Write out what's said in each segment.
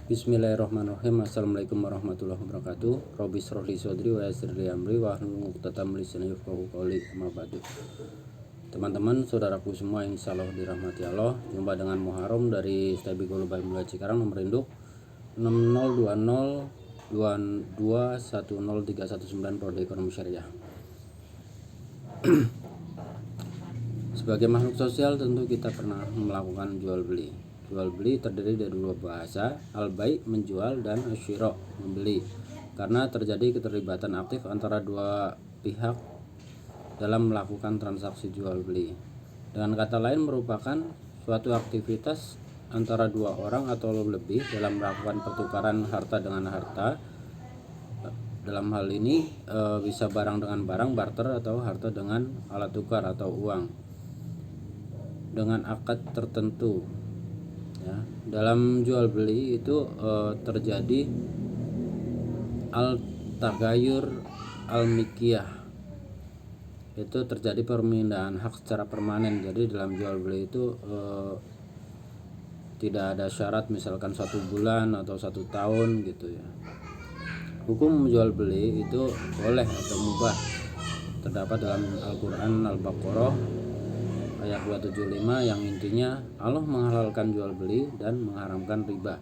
Bismillahirrahmanirrahim. Assalamualaikum warahmatullahi wabarakatuh. Rabbi shrah li shodri wa yassir li amri wahlul 'uqdatam min lisani yafqahu qawli. Amma ba'du. Teman-teman, saudaraku semua, insyaallah dirahmati Allah. Jumpa dengan Muharram dari STB Global Mulai Cikarang, nomor induk 602022103119 Prodi Ekonomi Syariah. Sebagai makhluk sosial tentu kita pernah melakukan jual beli. Jual beli terdiri dari dua bahasa, al-bai' menjual dan asyira' membeli, karena terjadi keterlibatan aktif antara dua pihak dalam melakukan transaksi jual beli. Dengan kata lain, merupakan suatu aktivitas antara dua orang atau lebih dalam melakukan pertukaran harta dengan harta. Dalam hal ini bisa barang dengan barang, barter, atau harta dengan alat tukar atau uang dengan akad tertentu. Ya, dalam jual beli itu terjadi al-tagayur al-mikiyah, itu terjadi permindahan hak secara permanen. Jadi dalam jual beli itu tidak ada syarat misalkan 1 bulan atau 1 tahun gitu ya. Hukum jual beli itu boleh atau mubah terdapat dalam Al-Quran Al-Baqarah ayat 275 yang intinya Allah menghalalkan jual beli dan mengharamkan riba.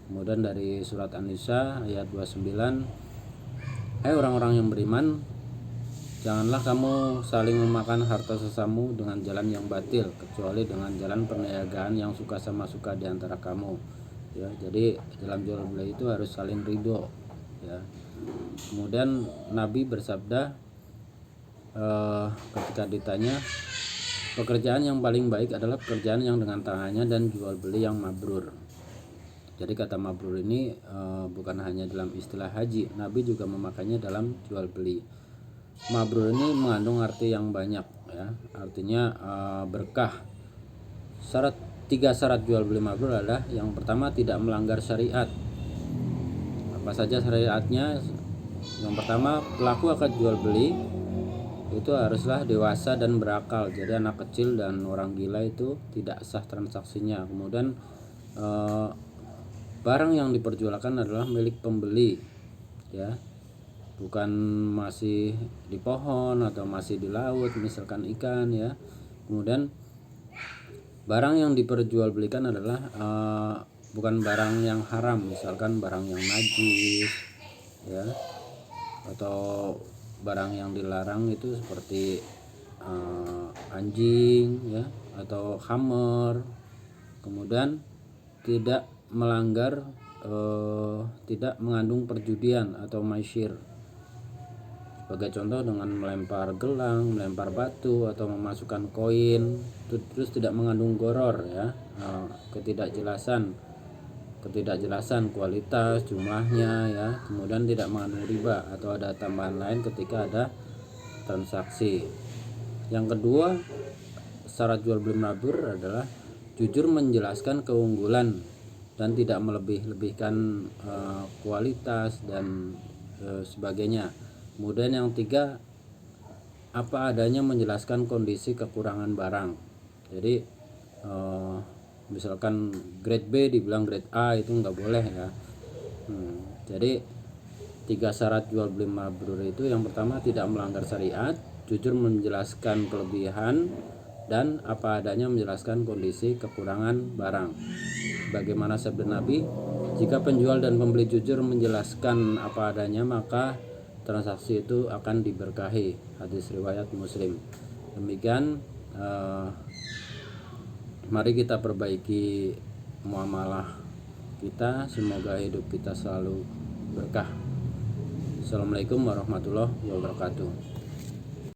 Kemudian dari surat An-Nisa ayat 29, hai orang-orang yang beriman, janganlah kamu saling memakan harta sesamu dengan jalan yang batil, kecuali dengan jalan perniagaan yang suka sama suka di antara kamu. Ya, jadi dalam jual beli itu harus saling ridho. Ya. Kemudian Nabi bersabda ketika ditanya, pekerjaan yang paling baik adalah pekerjaan yang dengan tangannya dan jual beli yang mabrur. Jadi kata mabrur ini bukan hanya dalam istilah haji, Nabi juga memakainya dalam jual beli. Mabrur ini mengandung arti yang banyak, ya. Artinya berkah. Tiga syarat jual beli mabrur adalah, yang pertama, tidak melanggar syariat. Apa saja syariatnya? Yang pertama, pelaku akad jual beli itu haruslah dewasa dan berakal. Jadi anak kecil dan orang gila itu tidak sah transaksinya. Kemudian barang yang diperjualkan adalah milik pembeli, ya, bukan masih di pohon atau masih di laut misalkan ikan, ya. Kemudian barang yang diperjualbelikan adalah bukan barang yang haram, misalkan barang yang najis, ya, atau barang yang dilarang itu seperti anjing, ya, atau khamr. Kemudian tidak melanggar, tidak mengandung perjudian atau maisir. Sebagai contoh dengan melempar gelang, melempar batu, atau memasukkan koin, terus tidak mengandung goror, ya, ketidakjelasan kualitas, jumlahnya, ya. Kemudian tidak mengandung riba atau ada tambahan lain ketika ada transaksi. Yang kedua, syarat jual beli mabrur adalah jujur menjelaskan keunggulan dan tidak melebih-lebihkan kualitas dan sebagainya. Kemudian yang tiga, apa adanya menjelaskan kondisi kekurangan barang. Jadi misalkan grade B dibilang grade A, itu nggak boleh, ya. Jadi tiga syarat jual beli mabrur itu, yang pertama tidak melanggar syariat, jujur menjelaskan kelebihan, dan apa adanya menjelaskan kondisi kekurangan barang. Bagaimana sabda Nabi, jika penjual dan pembeli jujur menjelaskan apa adanya, maka transaksi itu akan diberkahi. Hadis riwayat Muslim. Demikian, mari kita perbaiki muamalah kita, semoga hidup kita selalu berkah. Assalamualaikum warahmatullahi wabarakatuh.